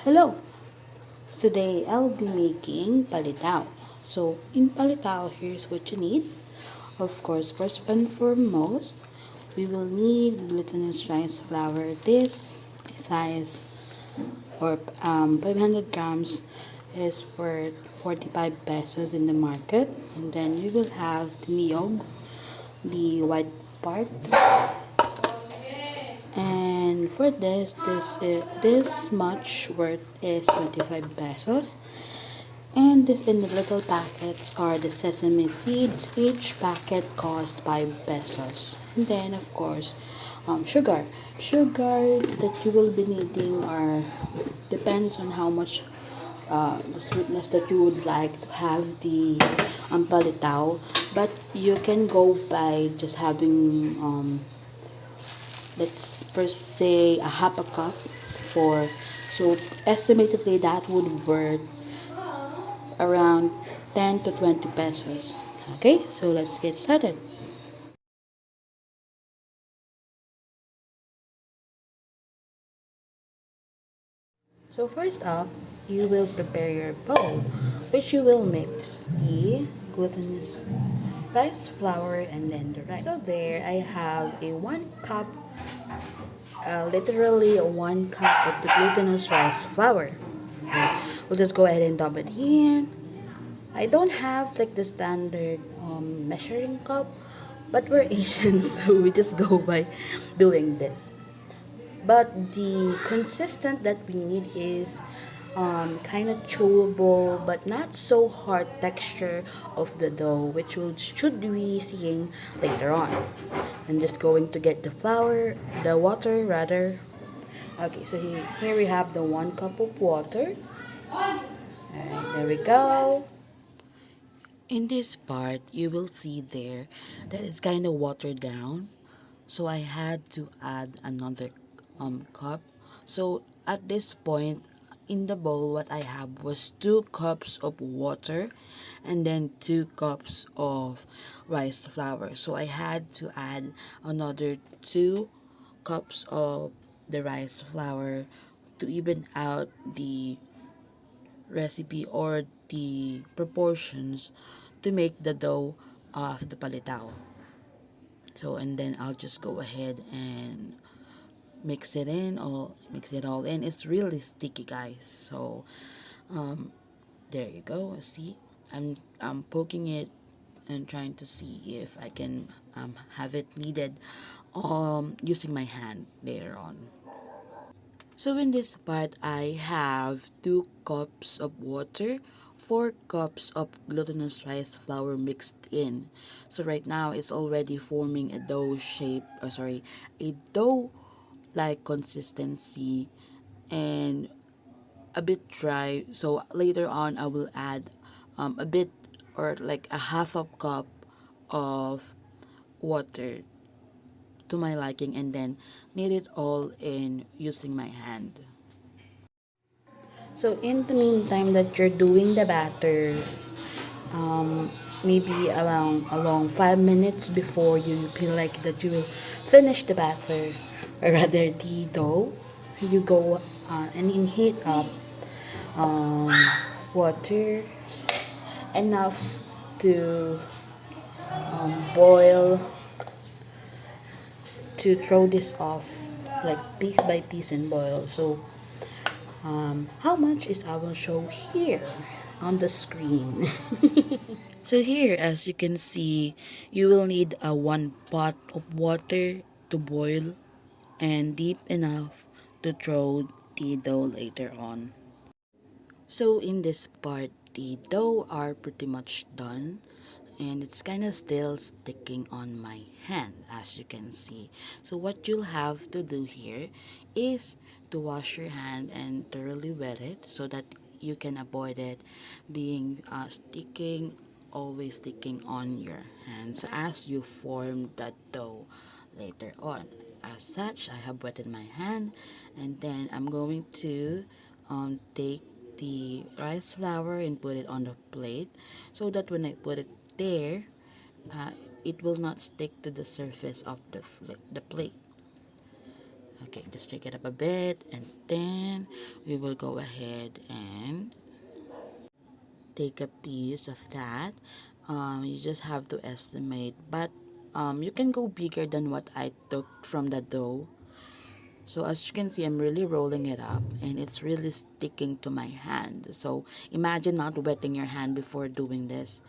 Hello! Today I'll be making palitaw. So in palitaw, here's what you need. Of course, first and foremost, we will need glutinous rice flour. This size or 500 grams is worth 45 pesos in the market. And then we will have the niyog, the white part. And for this much worth is 25 pesos. And this in the little packets are the sesame seeds. Each packet costs 5 pesos. And then of course, sugar. Sugar that you will be needing are depends on how much the sweetness that you would like to have the palitaw. But you can go by just having let's per se a half a cup for, so estimatedly that would worth around 10 to 20 pesos. Okay, so let's get started. So first up, you will prepare your bowl, which you will mix the glutinous rice flour and then the rice. So there I have a 1 cup, literally 1 cup of the glutinous rice flour. We'll just go ahead and dump it in. I don't have like the standard measuring cup, but we're Asians, so we just go by doing this. But the consistent that we need is kind of chewable but not so hard texture of the dough, which we should be seeing later on. I'm just going to get the water rather. Okay, so here we have the 1 cup of water. Alright, there we go. In this part, you will see there that it's kind of watered down. So I had to add another cup. So at this point in the bowl, what I have was 2 cups of water and then 2 cups of rice flour. So I had to add another 2 cups of the rice flour to even out the recipe or the proportions to make the dough of the palitaw. So and then I'll just go ahead and mix it all in. It's really sticky, guys. So there you go. See, I'm poking it and trying to see if I can have it kneaded using my hand later on. So in this part, I have 2 cups of water, 4 cups of glutinous rice flour mixed in. So right now, it's already forming a dough shape, a dough like consistency and a bit dry. So later on, I will add a bit or like a half a cup of water to my liking and then knead it all in using my hand. So in the meantime that you're doing the batter, maybe along 5 minutes before you feel like that you will finish the batter, or rather the dough, you go and then heat up um, water enough to boil, to throw this off like piece by piece and boil. So how much is I will show here on the screen. So here, as you can see, you will need a 1 pot of water to boil and deep enough to throw the dough later on. So in this part, the dough are pretty much done and it's kind of still sticking on my hand, as you can see. So what you'll have to do here is to wash your hand and thoroughly wet it so that you can avoid it being always sticking on your hands as you form that dough later on. As such, I have wetted my hand and then I'm going to take the rice flour and put it on the plate so that when I put it there, uh, it will not stick to the surface of the plate. Okay, just shake it up a bit, and then we will go ahead and take a piece of that. You just have to estimate, but you can go bigger than what I took from the dough. So as you can see, I'm really rolling it up and it's really sticking to my hand. So imagine not wetting your hand before doing this.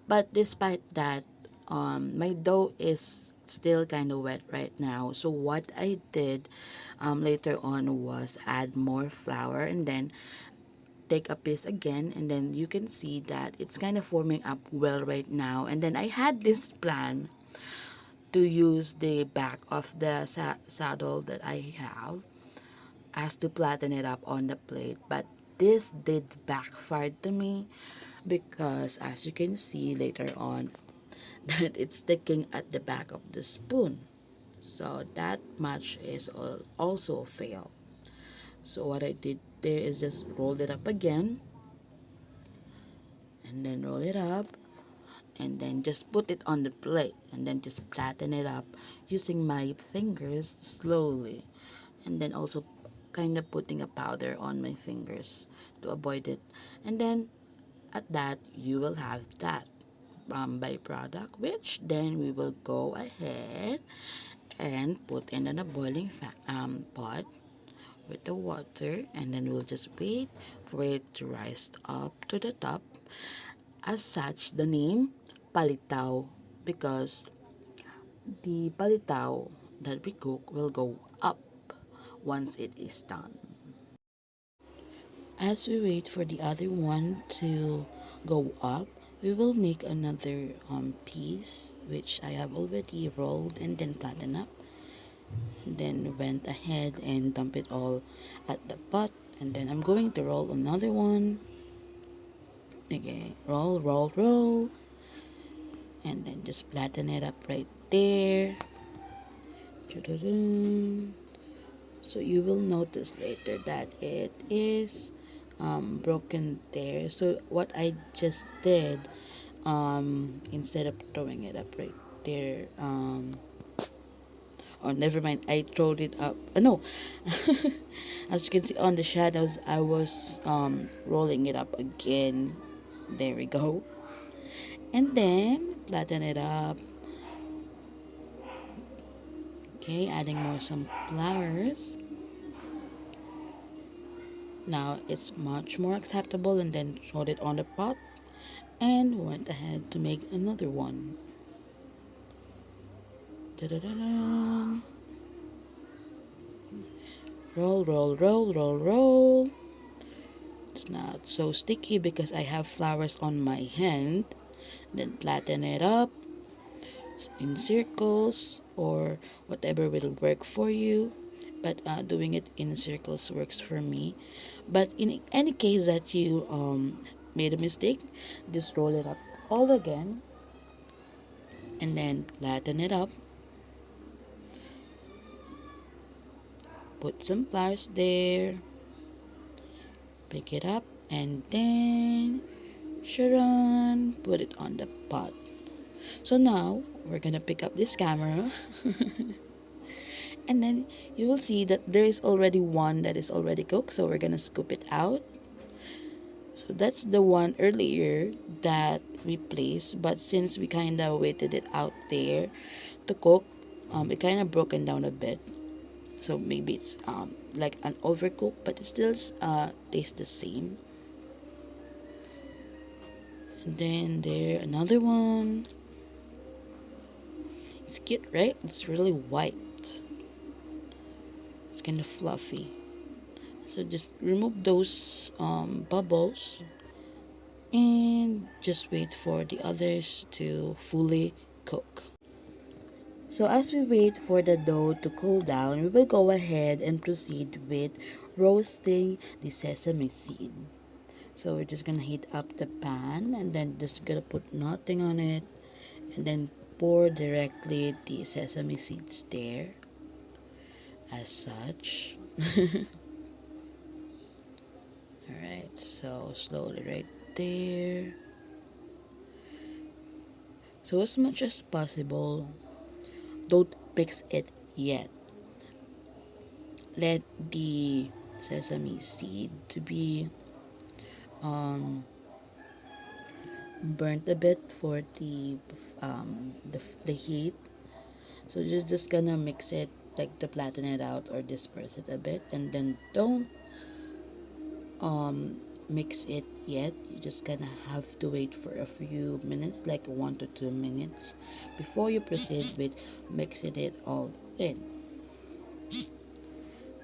But despite that, my dough is still kind of wet right now. So what I did later on was add more flour and then take a piece again, and then you can see that it's kind of forming up well right now. And then I had this plan to use the back of the saddle that I have as to flatten it up on the plate, but this did backfire to me because as you can see later on that it's sticking at the back of the spoon, so that much is also a fail. So what I did there is just roll it up again and then roll it up and then just put it on the plate and then just flatten it up using my fingers slowly, and then also kind of putting a powder on my fingers to avoid it. And then at that you will have that byproduct, which then we will go ahead and put in a boiling pot with the water, and then we'll just wait for it to rise up to the top. As such, the name Palitaw, because the palitaw that we cook will go up once it is done. As we wait for the other one to go up, we will make another piece which I have already rolled and then flattened up, and then went ahead and dump it all at the pot, and then I'm going to roll another one. Okay, roll, roll, roll, and then just flatten it up right there. So you will notice later that it is broken there. So what I just did, instead of throwing it up right there, oh never mind, I throwed it up. No, as you can see on the shadows, I was rolling it up again. There we go, and then flatten it up. Okay, adding some flowers. Now it's much more acceptable, and then throw it on the pot and went ahead to make another one. Da-da-da-da. Roll, roll, roll, roll, roll. It's not so sticky because I have flowers on my hand. Then flatten it up in circles or whatever will work for you, but doing it in circles works for me. But in any case that you made a mistake, just roll it up all again and then flatten it up, put some flowers there, pick it up, and then Sharon put it on the pot. So now we're gonna pick up this camera and then you will see that there is already one that is already cooked, so we're gonna scoop it out. So that's the one earlier that we placed, but since we kind of waited it out there to cook, it kind of broken down a bit. So maybe it's like an overcook, but it still tastes the same. And then there another one. It's cute, right? It's really white. It's kind of fluffy. So just remove those bubbles and just wait for the others to fully cook. So as we wait for the dough to cool down, we will go ahead and proceed with roasting the sesame seed. So we're just gonna heat up the pan and then just gonna put nothing on it and then pour directly the sesame seeds there as such. Alright, so slowly right there. So as much as possible, don't mix it yet. let the sesame seed to be burnt a bit for the heat. So you're just gonna mix it, like to flatten it out or disperse it a bit, and then don't mix it yet. You're just gonna have to wait for a few minutes, like 1 to 2 minutes, before you proceed with mixing it all in.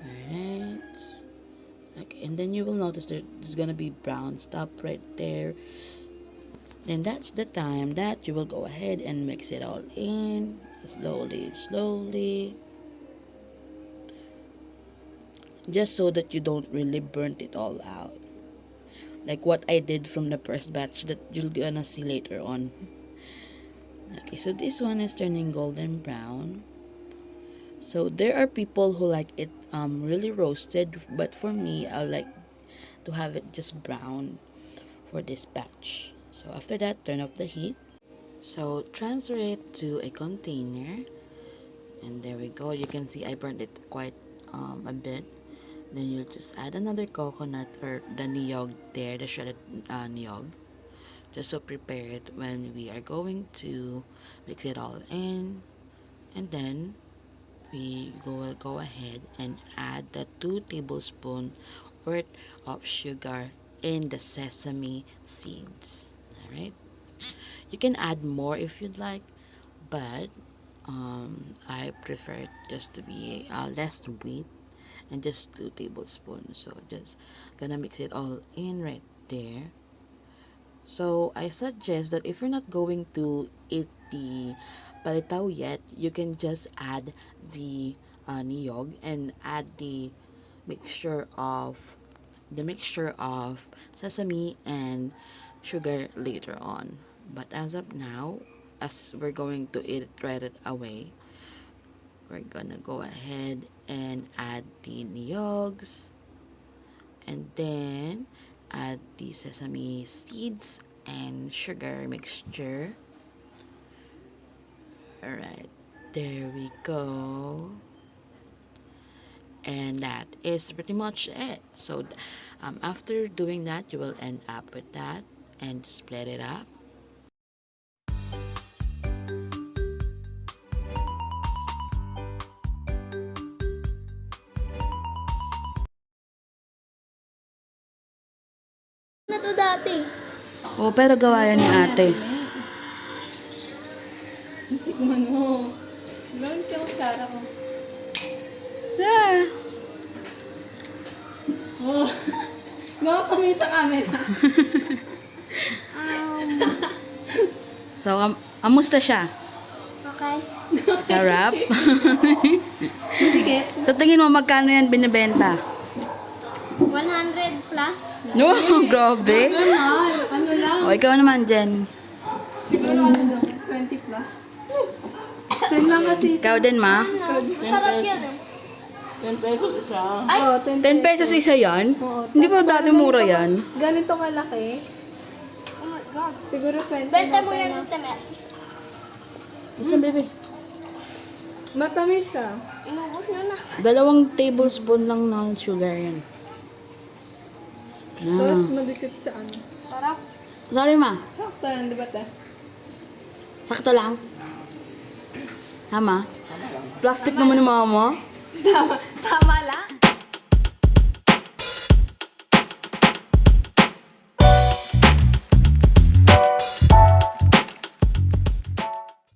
Alright. Okay, and then you will notice there's gonna be brown stuff right there. Then that's the time that you will go ahead and mix it all in slowly, just so that you don't really burn it all out, like what I did from the first batch that you're gonna see later on. Okay, so this one is turning golden brown. So there are people who like it really roasted, but for me, I like to have it just brown for this batch. So after that, turn off the heat. So transfer it to a container, and there we go. You can see I burned it quite a bit. Then you'll just add another coconut or the niyog there, the shredded niyog, just to prepare it when we are going to mix it all in. And then we will go ahead and add the 2 tablespoons worth of sugar in the sesame seeds. Alright, you can add more if you'd like, but I prefer it just to be less sweet, and just 2 tablespoons. So just gonna mix it all in right there. So I suggest that if you're not going to eat the palitaw yet, you can just add the niyog and add the mixture of sesame and sugar later on. But as of now, as we're going to eat it right away, we're gonna go ahead and add the niyogs, and then add the sesame seeds and sugar mixture. Alright, there we go. And that is pretty much it. So after doing that, you will end up with that and split it up. Na to dati. Oh, pero gawa yan ni ate. Tikman mo. Gawin ka ang Sara ko. Ah. Oh. Gawa kami sa camera. So, amusta siya? Okay. Sarap? Matikit. So, tingin mo magkano yan binibenta? 100 plus. No, grabe. Mahal. Ano lang? O, ikaw naman, Jen. Siguro ano lang. 20 plus. 10 lang kasi. Ikaw din, ma? Masarap yan eh. 10 pesos isa. Ay! Oh, 10 pesos isa yan? Oo. Hindi ba dati mura yan? Ganito kalaki. Oh my God. Siguro 20. Benta mo yan ng temet. Gusto, baby. Matamis siya. Inubos na na. 2 tablespoon lang ng sugar yan. Tapos madikit sa ano. Sarap. Sorry, ma. Sakto yan, di ba te? Sakto lang. Tama? Plastic naman ni mama. Tama lang.